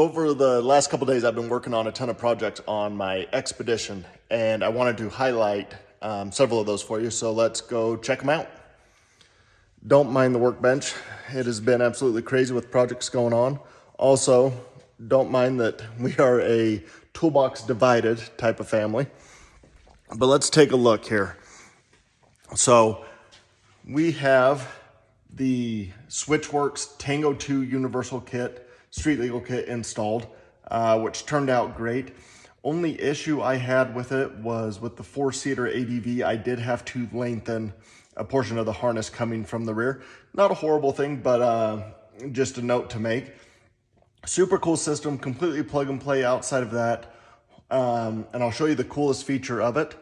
Over the last couple days, I've been working on a ton of projects on my Expedition, and I wanted to highlight several of those for you, so let's go check them out. Don't mind the workbench. It has been absolutely crazy with projects going on. Also, don't mind that we are a toolbox divided type of family. But let's take a look here. So we have the Switchworks Tango 2 Universal Kit, Street Legal Kit installed, which turned out great. Only issue I had with it was with the 4-seater ADV, I did have to lengthen a portion of the harness coming from the rear. Not a horrible thing, but just a note to make. Super cool system, completely plug and play outside of that. And I'll show you the coolest feature of it.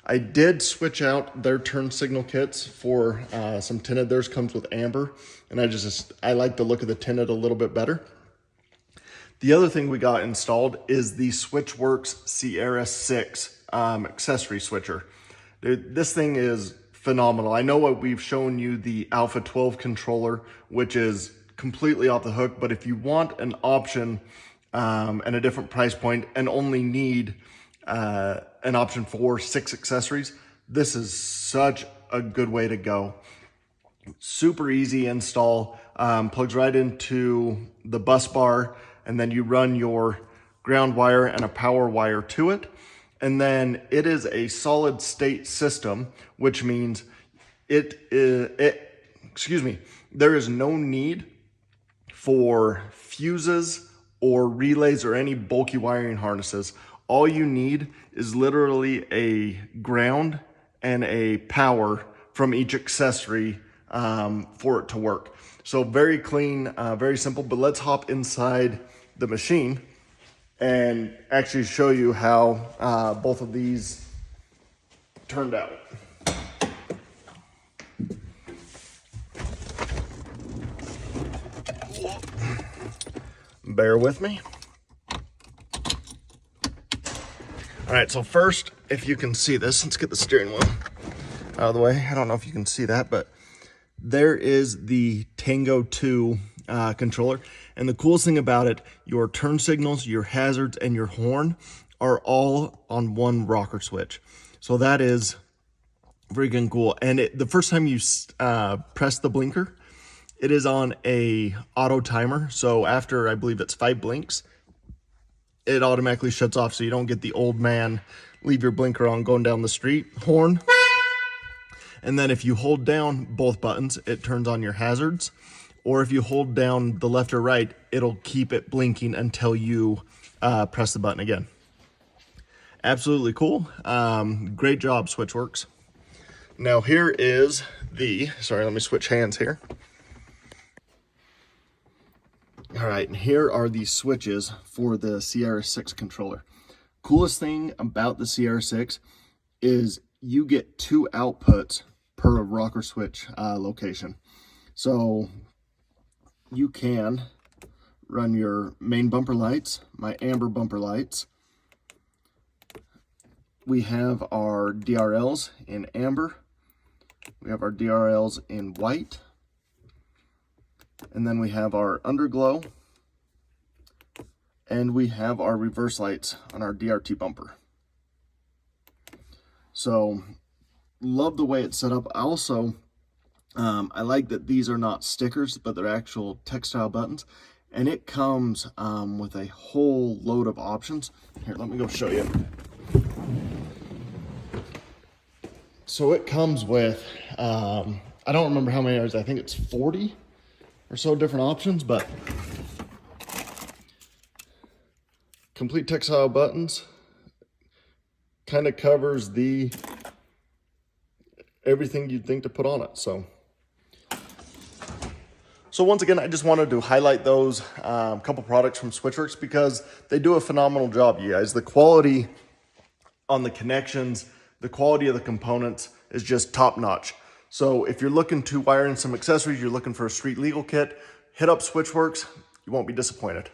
I did switch out their turn signal kits for some tinted. Theirs comes with amber, and I like the look of the tinted a little bit better. The other thing we got installed is the Switchworks Sierra 6 accessory switcher. Dude, this thing is phenomenal. I know what we've shown you the Alpha 12 controller, which is completely off the hook, but if you want an option and a different price point and only need an option for 6 accessories, this is such a good way to go. Super easy install, plugs right into the bus bar, and then you run your ground wire and a power wire to it. And then it is a solid state system, which means there is no need for fuses or relays or any bulky wiring harnesses. All you need is literally a ground and a power from each accessory for it to work. So very clean, very simple, but let's hop inside the machine and actually show you how both of these turned out. Bear with me. All right, so first, if you can see this, let's get the steering wheel out of the way. I don't know if you can see that, but there is the Tango 2 controller. And the coolest thing about it, your turn signals, your hazards, and your horn are all on one rocker switch. So that is freaking cool. And the first time you press the blinker, it is on a auto timer. So after, I believe it's 5 blinks, it automatically shuts off, so you don't get the old man leave your blinker on going down the street horn. And then if you hold down both buttons, it turns on your hazards. Or if you hold down the left or right, it'll keep it blinking until you press the button again. Absolutely cool. Great job, Switchworks. Now here is let me switch hands here. All right, and here are the switches for the Sierra 6 controller. Coolest thing about the Sierra 6 is you get 2 outputs per rocker switch location. So you can run your main bumper lights, my amber bumper lights. We have our DRLs in amber. We have our DRLs in white. And then we have our underglow. And we have our reverse lights on our DRT bumper. So, love the way it's set up. Also, I like that these are not stickers, but they're actual textile buttons. And it comes with a whole load of options. Here, let me go show you. So it comes with, I don't remember how many hours, I think it's 40 or so different options, but complete textile buttons, kind of covers everything you'd think to put on it. So once again, I just wanted to highlight those couple products from Switchworks because they do a phenomenal job, you guys. The quality on the connections, the quality of the components is just top notch. So if you're looking to wire in some accessories, you're looking for a street legal kit, hit up Switchworks. You won't be disappointed.